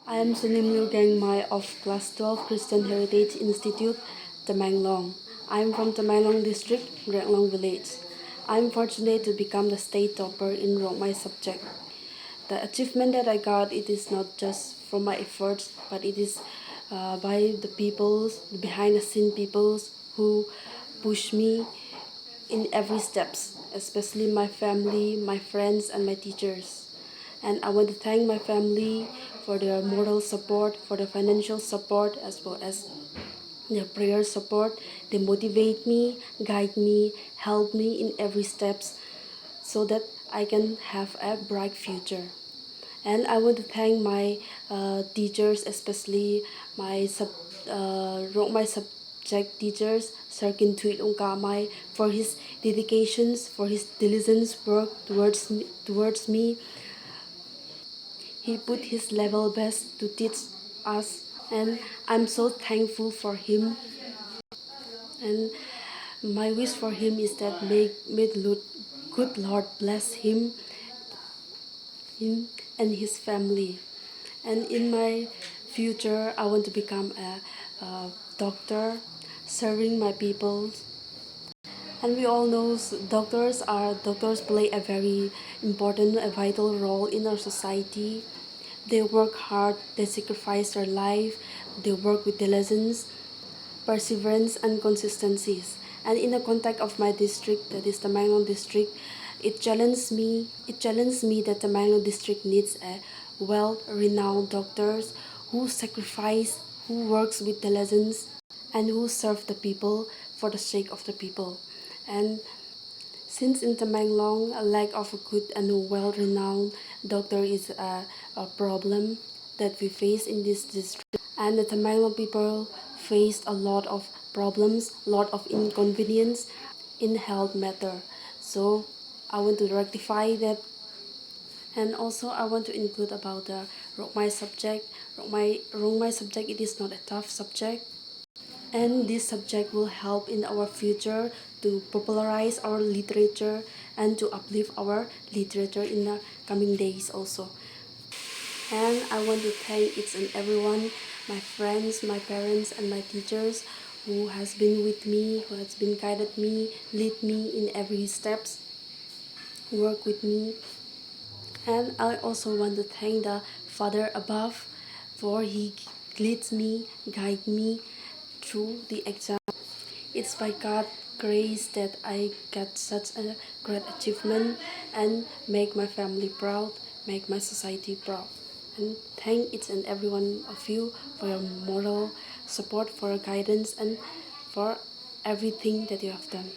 I am Sunimlu Gangmai of Class 12 Christian Heritage Institute, Tamanglong. I am from Tamanglong District, Renglong Village. I am fortunate to become the state topper in my subject. The achievement that I got, it is not just from my efforts, but it is by the peoples, the behind the scene peoples who push me in every steps, especially my family, my friends, and my teachers. And I want to thank my family for their moral support, for the financial support, as well as their prayer support. They motivate me, guide me, help me in every steps so that I can have a bright future. And I want to thank my teachers, especially my my subject teachers, Sir Kintuit Ungkamai, for his dedications, for his diligent work towards me. He put his level best to teach us, and I'm so thankful for him. And my wish for him is that may the good Lord bless him and his family. And in my future, I want to become a doctor, serving my people. And we all know doctors play a very important, a vital role in our society. They work hard, they sacrifice their life, they work with diligence, perseverance, and consistencies. And in the context of my district, that is the Manglong district, it challenged me. It challenged me that the Manglong district needs a well-renowned doctors who sacrifice, who works with diligence, and who serve the people for the sake of the people. And since in Tamanglong, a lack of a good and well-renowned doctor is a problem that we face in this district, and the Tamanglong people faced a lot of problems, lot of inconvenience in health matter. So I want to rectify that, and also I want to include about the my subject. My subject, it is not a tough subject, and this subject will help in our future to popularize our literature and to uplift our literature in the coming days also. And I want to thank each and everyone, my friends, my parents, and my teachers who has been with me, who has been guided me, lead me in every steps, work with me. And I also want to thank the Father above, for he leads me, guide me through the exam. It's by God's grace that I get such a great achievement and make my family proud, make my society proud. And thank each and every one of you for your moral support, for your guidance, and for everything that you have done.